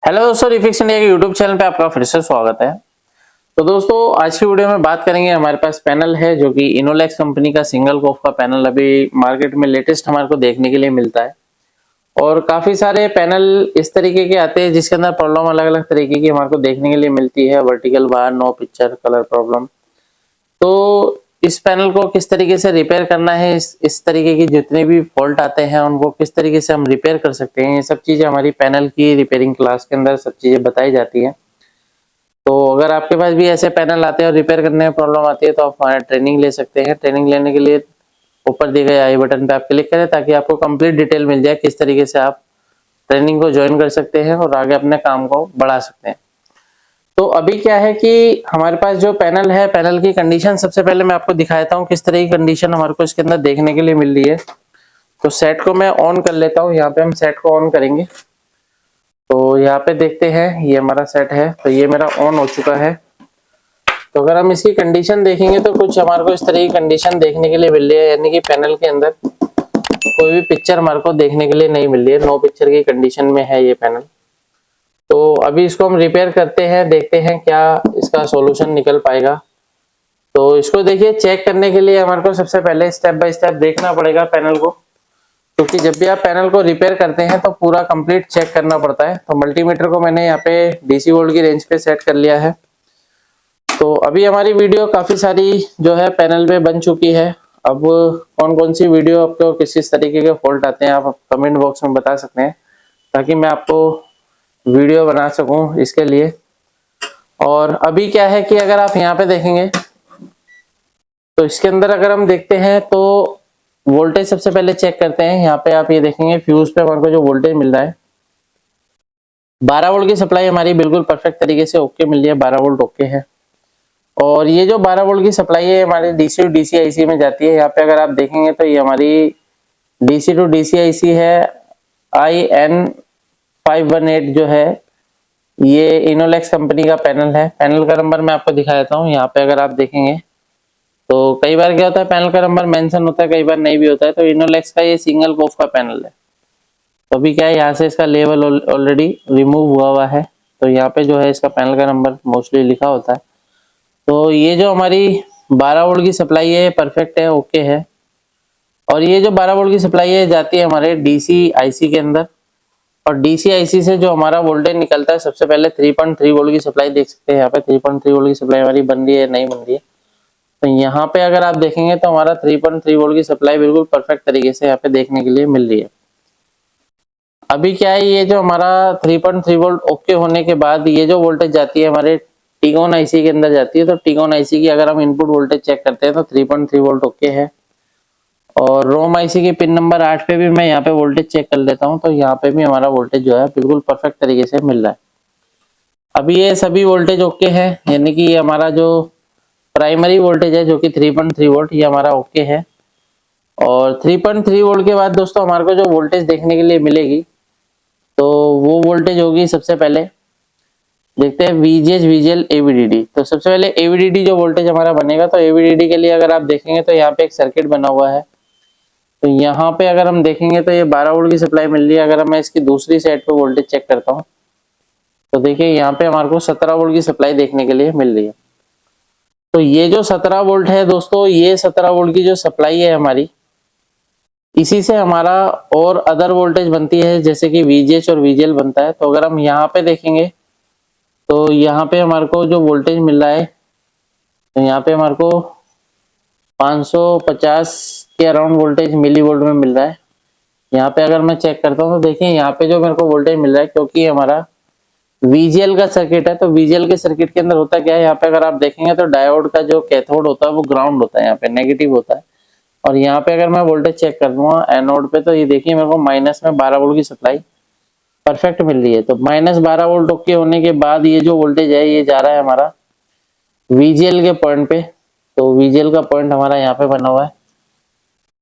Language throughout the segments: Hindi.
हेलो दोस्तों, रिफिक्स इंडिया के यूट्यूब चैनल पे आपका फिर से स्वागत है। तो दोस्तों, आज की वीडियो में बात करेंगे। हमारे पास पैनल है जो कि इनोलेक्स कंपनी का सिंगल कोफ का पैनल अभी मार्केट में लेटेस्ट हमारे को देखने के लिए मिलता है। और काफी सारे पैनल इस तरीके के आते हैं जिसके अंदर प्रॉब्लम अलग अलग तरीके की हमारे को देखने के लिए मिलती है। Vertical bar, no picture, colour problem. तो इस पैनल को किस तरीके से रिपेयर करना है, इस तरीके की जितने भी फॉल्ट आते हैं उनको किस तरीके से हम रिपेयर कर सकते हैं, ये सब चीजें हमारी पैनल की रिपेयरिंग क्लास के अंदर सब चीजें बताई जाती हैं। तो अगर आपके पास भी ऐसे पैनल आते हैं और रिपेयर करने में प्रॉब्लम आती है तो आप हमारा ट्रेनिंग ले सकते हैं। ट्रेनिंग लेने के लिए ऊपर दिए गए आई बटन पे आप क्लिक करें ताकि आपको कंप्लीट डिटेल मिल जाए किस तरीके से आप ट्रेनिंग को ज्वाइन कर सकते हैं और आगे अपने काम को बढ़ा सकते हैं। तो अभी क्या है कि हमारे पास जो पैनल है, पैनल की कंडीशन सबसे पहले मैं आपको दिखाता हूँ किस तरह की कंडीशन हमारे को इसके अंदर देखने के लिए मिल रही है। तो सेट को मैं ऑन कर लेता हूँ। यहाँ पे हम सेट को ऑन करेंगे तो यहाँ पे देखते हैं ये हमारा सेट है, तो ये मेरा ऑन हो चुका है। तो अगर हम इसकी कंडीशन देखेंगे तो कुछ हमारे को इस तरह की कंडीशन देखने के लिए मिल रही है, यानी कि पैनल के अंदर कोई भी पिक्चर हमारे को देखने के लिए नहीं मिल रही है। नो पिक्चर की कंडीशन में है ये पैनल। तो अभी इसको हम रिपेयर करते हैं, देखते हैं क्या इसका सॉल्यूशन निकल पाएगा। तो इसको देखिए, चेक करने के लिए हमारे को सबसे पहले स्टेप बाय स्टेप देखना पड़ेगा पैनल को, क्योंकि जब भी आप पैनल को रिपेयर करते हैं तो पूरा कंप्लीट चेक करना पड़ता है। तो मल्टीमीटर को मैंने यहाँ पे डीसी वोल्ट की रेंज पे सेट कर लिया है। तो अभी हमारी वीडियो काफी सारी जो है पैनल पे बन चुकी है। अब कौन कौन सी वीडियो आपको किस किस तरीके के फॉल्ट आते हैं आप कमेंट बॉक्स में बता सकते हैं, ताकि मैं आपको वीडियो बना सकूं इसके लिए। और अभी क्या है कि अगर आप यहाँ पे देखेंगे तो इसके अंदर अगर हम देखते हैं तो वोल्टेज सबसे पहले चेक करते हैं। यहाँ पे आप ये देखेंगे फ्यूज पे हमारे को जो वोल्टेज मिल रहा है, 12 वोल्ट की सप्लाई हमारी बिल्कुल परफेक्ट तरीके से ओके मिल रही है, 12 वोल्ट ओके है। और ये जो 12 वोल्ट की सप्लाई है हमारे डीसी टू डीसी आईसी में जाती है। यहाँ पे अगर आप देखेंगे तो ये हमारी डीसी टू डीसी आईसी है IN518 जो है, ये इनोलेक्स कंपनी का पैनल है। पैनल का नंबर मैं आपको दिखा देता हूँ। यहाँ पे अगर आप देखेंगे तो कई बार क्या होता है, पैनल का नंबर मेंशन होता है, कई बार नहीं भी होता है। तो इनोलेक्स का ये सिंगल कोफ का पैनल है। तो अभी क्या है, यहाँ से इसका लेवल ऑलरेडी रिमूव हुआ है, तो यहाँ पे जो है इसका पैनल का नंबर मोस्टली लिखा होता है। तो ये जो हमारी 12 वोल्ट की सप्लाई है परफेक्ट है, ओके है। और ये जो 12 वोल्ट की सप्लाई है जाती है हमारे डीसी आईसी के अंदर, और डीसी आईसी से जो हमारा वोल्टेज निकलता है, सबसे पहले 3.3 वोल्ट की सप्लाई देख सकते हैं। यहाँ पे 3.3 वोल्ट की सप्लाई हमारी बन रही है, नहीं बन रही है। तो यहाँ पे अगर आप देखेंगे तो हमारा 3.3 वोल्ट की सप्लाई बिल्कुल परफेक्ट तरीके से यहाँ पे देखने के लिए मिल रही है। अभी क्या है, ये जो हमारा 3.3 वोल्ट ओके होने के बाद ये जो वोल्टेज जाती है हमारे टीकॉन आईसी के अंदर जाती है। तो टीकॉन आईसी की अगर हम इनपुट वोल्टेज चेक करते हैं तो 3.3 वोल्ट ओके है। और रोम आईसी की पिन नंबर 8 पे भी मैं यहाँ पे वोल्टेज चेक कर लेता हूँ, तो यहाँ पे भी हमारा वोल्टेज जो है बिल्कुल परफेक्ट तरीके से मिल रहा है। अभी ये सभी वोल्टेज ओके है, यानी कि ये हमारा जो प्राइमरी वोल्टेज है जो कि 3.3 वोल्ट, ये हमारा ओके है। और 3.3 वोल्ट के बाद दोस्तों हमारे को जो वोल्टेज देखने के लिए मिलेगी तो वो वोल्टेज होगी, सबसे पहले देखते हैं VGH VGL AVDD। तो सबसे पहले AVDD जो वोल्टेज हमारा बनेगा, तो AVDD के लिए अगर आप देखेंगे तो यहाँ पे एक सर्किट बना हुआ है। तो यहाँ पे अगर हम देखेंगे तो ये 12 वोल्ट की सप्लाई मिल रही है। अगर मैं इसकी दूसरी साइड पे वोल्टेज चेक करता हूँ तो देखिए यहाँ पे हमारे को 17 वोल्ट की सप्लाई देखने के लिए मिल रही है। तो ये जो 17 वोल्ट है दोस्तों, ये 17 वोल्ट की जो सप्लाई है हमारी, इसी से हमारा और अदर वोल्टेज बनती है, जैसे कि VGH और VGL बनता है। तो अगर हम यहाँ पे देखेंगे तो यहाँ पे हमारे को जो वोल्टेज मिल रहा है, तो यहाँ पे हमारे को 550 के अराउंड वोल्टेज मिली वोल्ट में मिल रहा है। यहाँ पे अगर मैं चेक करता हूँ तो देखिए यहाँ पे जो मेरे को वोल्टेज मिल रहा है, क्योंकि हमारा VGL का सर्किट है, तो VGL के सर्किट के अंदर होता क्या है, यहाँ पे अगर आप देखेंगे तो डायोड का जो कैथोड होता है वो ग्राउंड होता है, यहाँ पे नेगेटिव होता है। और यहाँ पे अगर मैं वोल्टेज चेक कर दूंगा एनोड पे, तो ये देखिए मेरे को माइनस में 12 वोल्ट की सप्लाई परफेक्ट मिल रही है। तो माइनस 12 वोल्ट ओके होने के बाद ये जो वोल्टेज है ये जा रहा है हमारा VGL के पॉइंट पे। तो VGL का पॉइंट हमारा यहाँ पे बना हुआ है।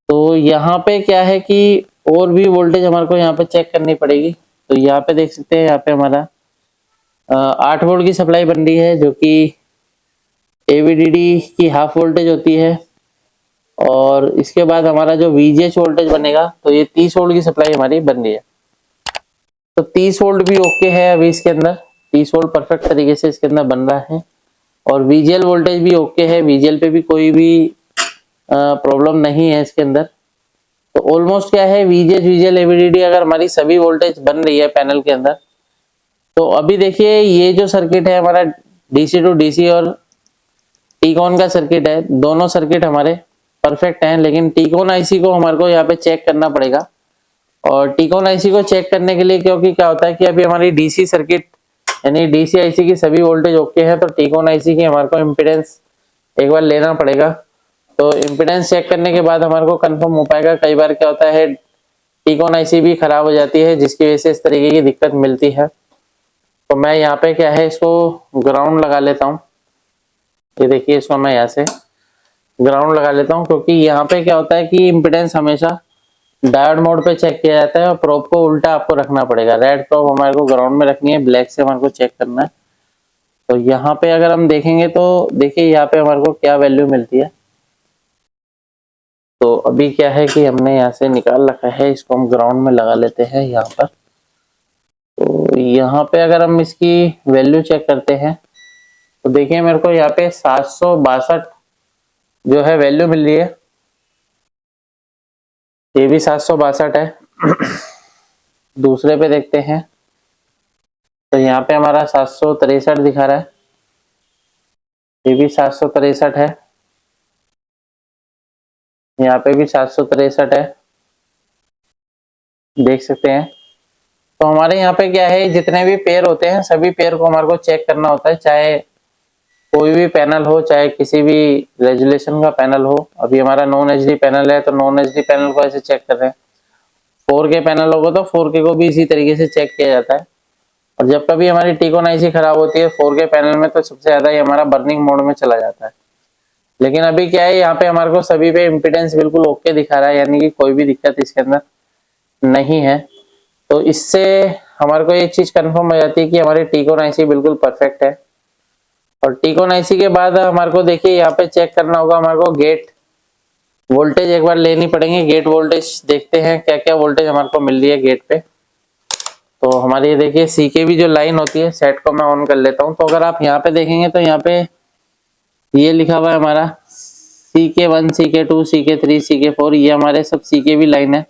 तो यहाँ पे क्या है कि और भी वोल्टेज हमारे को यहाँ पे चेक करनी पड़ेगी। तो यहाँ पे देख सकते हैं, यहाँ पे हमारा 8 वोल्ट की सप्लाई बन रही है, जो कि AVDD की हाफ वोल्टेज होती है। और इसके बाद हमारा जो VGH वोल्टेज बनेगा, तो ये 30 वोल्ट की सप्लाई हमारी बन रही है। तो 30 वोल्ट भी ओके है अभी इसके अंदर, 30 वोल्ट परफेक्ट तरीके से इसके अंदर बन रहा है। और VGL वोल्टेज भी ओके है, VGL पे भी कोई भी प्रॉब्लम नहीं है इसके अंदर। तो ऑलमोस्ट क्या है, VGL AVDD अगर हमारी सभी वोल्टेज बन रही है पैनल के अंदर, तो अभी देखिए ये जो सर्किट है हमारा DC टू DC और टीकॉन का सर्किट है, दोनों सर्किट हमारे परफेक्ट हैं। लेकिन टीकॉन IC को हमारे को यहाँ पे चेक करना पड़ेगा। और टीकॉन IC को चेक करने के लिए, क्योंकि क्या होता है कि अभी हमारी DC सर्किट यानी DC IC की सभी वोल्टेज ओके है, तो टीकॉन IC की हमारे को इम्पीडेंस एक बार लेना पड़ेगा। तो इम्पीडेंस चेक करने के बाद हमारे को कंफर्म हो पाएगा। कई बार क्या होता है टीकॉन IC भी खराब हो जाती है, जिसकी वजह से इस तरीके की दिक्कत मिलती है। तो मैं यहाँ पे क्या है इसको ग्राउंड लगा लेता हूँ। ये देखिए इसको मैं यहाँ से ग्राउंड लगा लेता हूँ, क्योंकि यहाँ पे क्या होता है कि इम्पीडेंस हमेशा डायोड मोड पे चेक किया जाता है और प्रोब को उल्टा आपको रखना पड़ेगा। रेड प्रोब हमारे को ग्राउंड में रखनी है, ब्लैक से हमारे को चेक करना है। तो यहाँ पे अगर हम देखेंगे तो देखिए यहाँ पे हमारे को क्या वैल्यू मिलती है। तो अभी क्या है कि हमने यहाँ से निकाल रखा है, इसको हम ग्राउंड में लगा लेते हैं यहाँ पर। तो यहाँ पे अगर हम इसकी वैल्यू चेक करते हैं तो देखिए मेरे को यहाँ पे 762 जो है वैल्यू मिल रही है, ये भी 762 है। दूसरे पे देखते हैं तो यहाँ पे हमारा 763 दिखा रहा है, ये भी 763 है, यहाँ पे भी 763 है, देख सकते हैं। तो हमारे यहाँ पे क्या है, जितने भी पेयर होते हैं सभी पेयर को हमारे को चेक करना होता है, चाहे कोई भी पैनल हो, चाहे किसी भी रेजुलेशन का पैनल हो। अभी हमारा नॉन HD पैनल है तो नॉन HD पैनल को ऐसे चेक कर रहे हैं। 4K पैनल होगा तो 4K को भी इसी तरीके से चेक किया जाता है। और जब कभी हमारी टीकॉन IC खराब होती है 4K पैनल में, तो सबसे ज्यादा ये हमारा बर्निंग मोड में चला जाता है। लेकिन अभी क्या है, यहाँ पे हमारे को सभी पे इम्पीडेंस बिल्कुल ओके दिखा रहा है, यानी कि कोई भी दिक्कत इसके अंदर नहीं है। तो इससे हमारे को ये चीज कंफर्म हो जाती है कि हमारी टीकॉन IC बिल्कुल परफेक्ट है। और टीकॉन IC के बाद हमारे को देखिए यहाँ पे चेक करना होगा, हमारे को गेट वोल्टेज एक बार लेनी पड़ेगी। गेट वोल्टेज देखते हैं क्या क्या वोल्टेज हमारे को मिल रही है गेट पे। तो हमारी ये देखिए CKV जो लाइन होती है, सेट को मैं ऑन कर लेता हूँ। तो अगर आप यहाँ पे देखेंगे तो यहाँ पे ये लिखा हुआ है हमारा CK1 CK2 CK3 CK4, ये हमारे सब CKV लाइन है।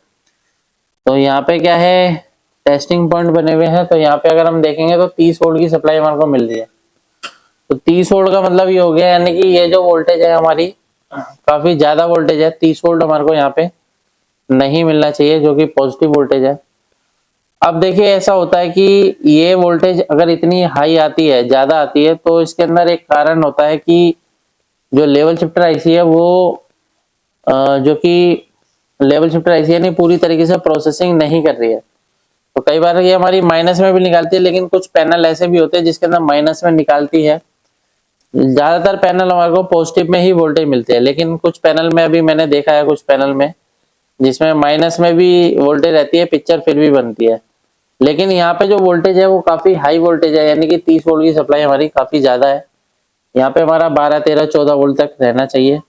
तो यहाँ पे क्या है, टेस्टिंग पॉइंट बने हुए हैं। तो यहाँ पे अगर हम देखेंगे तो 30 वोल्ट की सप्लाई हमारे को मिल रही है। तो 30 वोल्ट का मतलब ये हो गया, यानी कि ये जो वोल्टेज है हमारी काफी ज्यादा वोल्टेज है। 30 वोल्ट हमारे को यहाँ पे नहीं मिलना चाहिए, जो कि पॉजिटिव वोल्टेज है। अब देखिए ऐसा होता है कि ये वोल्टेज अगर इतनी हाई आती है, ज्यादा आती है, तो इसके अंदर एक कारण होता है कि जो लेवल शिफ्टर IC है वो जो कि लेवल शिफ्टर IC यानी पूरी तरीके से प्रोसेसिंग नहीं कर रही है। तो कई बार ये हमारी माइनस में भी निकालती है, लेकिन कुछ पैनल ऐसे भी होते हैं जिसके अंदर माइनस में निकालती है। ज्यादातर पैनल हमारे को पॉजिटिव में ही वोल्टेज मिलते हैं, लेकिन कुछ पैनल में अभी मैंने देखा है, कुछ पैनल में जिसमें माइनस में भी वोल्टेज रहती है, पिक्चर फिर भी बनती है। लेकिन यहाँ पे जो वोल्टेज है वो काफी हाई वोल्टेज है, यानी कि 30 वोल्ट की सप्लाई हमारी काफी ज्यादा है। यहाँ पे हमारा 12 13 14 वोल्ट तक रहना चाहिए।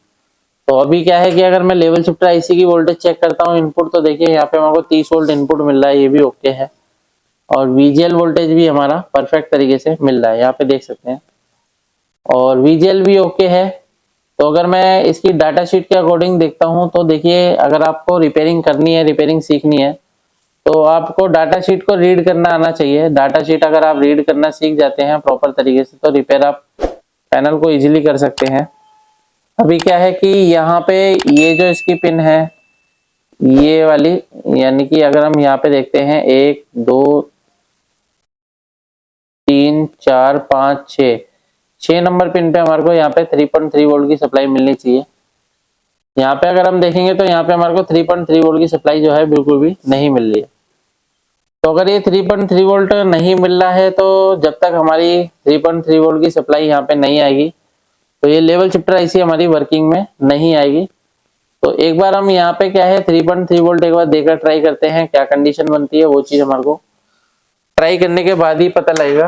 तो अभी क्या है कि अगर मैं लेवल शिफ्टर IC की वोल्टेज चेक करता हूँ इनपुट, तो देखिए यहाँ पे हमारे को 30 वोल्ट इनपुट मिल रहा है, ये भी ओके है। और VGL वोल्टेज भी हमारा परफेक्ट तरीके से मिल रहा है, यहाँ पे देख सकते हैं। और VGL भी ओके है। तो अगर मैं इसकी डाटा शीट के अकॉर्डिंग देखता हूँ तो देखिए, अगर आपको रिपेयरिंग करनी है, रिपेयरिंग सीखनी है, तो आपको डाटा शीट को रीड करना आना चाहिए। डाटा शीट अगर आप रीड करना सीख जाते हैं प्रॉपर तरीके से, तो रिपेयर आप पैनल को इजीली कर सकते हैं। अभी क्या है कि यहाँ पे ये जो इसकी पिन है ये वाली, यानी कि अगर हम यहाँ पे देखते हैं 1 2 3 4 5 6 नंबर पिन पे हमारे को यहाँ पे 3.3 वोल्ट की सप्लाई मिलनी चाहिए। यहाँ पे अगर हम देखेंगे तो यहाँ पे हमारे को 3.3 वोल्ट की सप्लाई जो है बिल्कुल भी नहीं मिल रही है। तो अगर ये 3.3 वोल्ट नहीं मिल रहा है, तो जब तक हमारी 3.3 वोल्ट की सप्लाई यहाँ पे नहीं आएगी, तो ये लेवल शिफ्टर IC हमारी वर्किंग में नहीं आएगी। तो एक बार हम यहाँ पे क्या है 3.3 वोल्ट एक बार देकर ट्राई करते हैं, क्या कंडीशन बनती है, वो चीज हमारे को ट्राई करने के बाद ही पता लगेगा।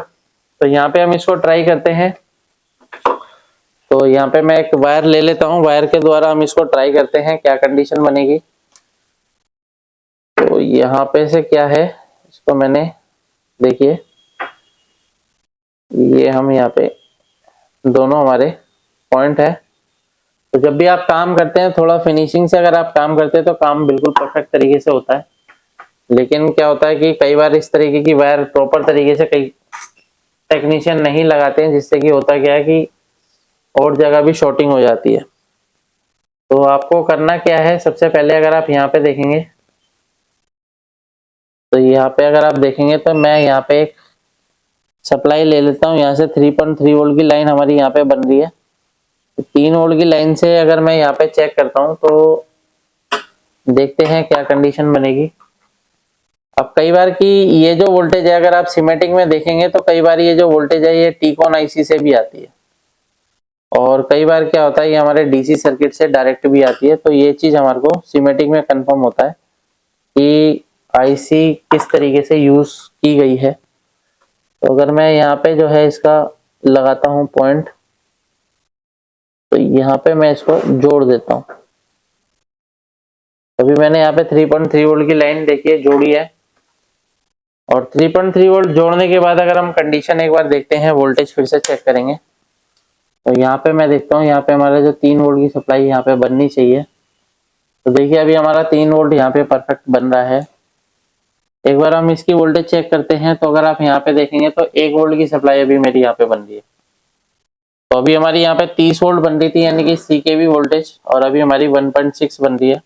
तो यहाँ पे हम इसको ट्राई करते हैं। तो यहाँ पे मैं एक वायर ले लेता हूँ, वायर के द्वारा हम इसको ट्राई करते हैं क्या कंडीशन बनेगी। तो यहाँ पे से क्या है, इसको मैंने देखिए ये हम यहाँ पे दोनों हमारे पॉइंट है। तो जब भी आप काम करते हैं थोड़ा फिनिशिंग से अगर आप काम करते हैं तो काम बिल्कुल परफेक्ट तरीके से होता है। लेकिन क्या होता है कि कई बार इस तरीके की वायर प्रॉपर तरीके से कई टेक्नीशियन नहीं लगाते हैं, जिससे कि होता क्या है कि और जगह भी शॉर्टिंग हो जाती है। तो आपको करना क्या है, सबसे पहले अगर आप यहाँ पे देखेंगे तो यहाँ पे अगर आप देखेंगे तो मैं यहाँ पे एक सप्लाई ले लेता हूँ। यहाँ से 3.3 वोल्ट की लाइन हमारी यहाँ पे बन रही है। 3 वोल्ट की लाइन से अगर मैं यहाँ पे चेक करता हूँ तो देखते हैं क्या कंडीशन बनेगी। अब कई बार की ये जो वोल्टेज है अगर आप सीमेटिक में देखेंगे तो कई बार ये जो वोल्टेज है ये टीकॉन आईसी से भी आती है, और कई बार क्या होता है ये हमारे डीसी सर्किट से डायरेक्ट भी आती है। तो ये चीज हमारे को सीमेटिक में कंफर्म होता है कि आईसी किस तरीके से यूज की गई है। तो अगर मैं यहाँ पे जो है इसका लगाता हूँ पॉइंट, तो यहाँ पे मैं इसको जोड़ देता हूँ। अभी मैंने यहाँ पे 3.3 वोल्ट की लाइन देखिए जोड़ी है, और 3.3 वोल्ट जोड़ने के बाद अगर हम कंडीशन एक बार देखते हैं, वोल्टेज फिर से चेक करेंगे तो यहाँ पे मैं देखता हूँ यहाँ पे हमारा जो 3 वोल्ट की सप्लाई यहाँ पे बननी चाहिए। तो देखिए अभी हमारा 3 वोल्ट यहाँ पे परफेक्ट बन रहा है। एक बार हम इसकी वोल्टेज चेक करते हैं तो अगर आप यहाँ पे देखेंगे तो 1 वोल्ट की सप्लाई अभी मेरी यहाँ पे बन रही है। तो अभी हमारी यहाँ पे 30 वोल्ट बन रही थी यानी कि CKV वोल्टेज, और अभी हमारी 1.6 बन रही है।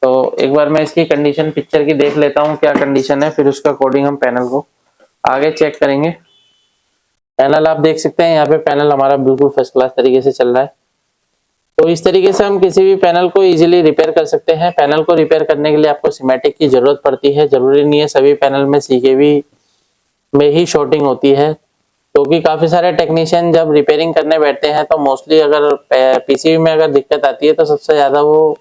तो एक बार मैं इसकी कंडीशन पिक्चर की देख लेता हूँ क्या कंडीशन है, फिर उसके अकॉर्डिंग हम पैनल को आगे चेक करेंगे। पैनल आप देख सकते हैं यहाँ पे पैनल हमारा बिल्कुल फर्स्ट क्लास तरीके से चल रहा है। तो इस तरीके से हम किसी भी पैनल को इजीली रिपेयर कर सकते हैं। पैनल को रिपेयर करने के लिए आपको सीमेटिक की जरूरत पड़ती है, जरूरी नहीं है सभी पैनल में CKV में ही शॉर्टिंग होती है, क्योंकि काफी सारे टेक्नीशियन जब रिपेयरिंग करने बैठते हैं तो मोस्टली अगर PCB में अगर दिक्कत आती है तो सबसे ज्यादा वो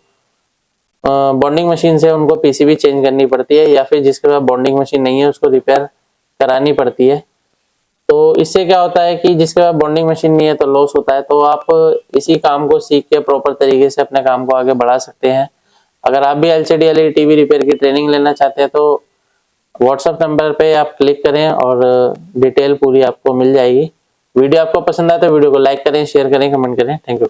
बॉन्डिंग मशीन से उनको PCB चेंज करनी पड़ती है, या फिर जिसके पास बॉन्डिंग मशीन नहीं है उसको रिपेयर करानी पड़ती है। तो इससे क्या होता है कि जिसके पास बॉन्डिंग मशीन नहीं है तो लॉस होता है। तो आप इसी काम को सीख के प्रॉपर तरीके से अपने काम को आगे बढ़ा सकते हैं। अगर आप भी LCD LED TV रिपेयर की ट्रेनिंग लेना चाहते हैं तो व्हाट्सएप नंबर पे आप क्लिक करें और डिटेल पूरी आपको मिल जाएगी। वीडियो आपको पसंद आए तो वीडियो को लाइक करें, शेयर करें, कमेंट करें। Thank you.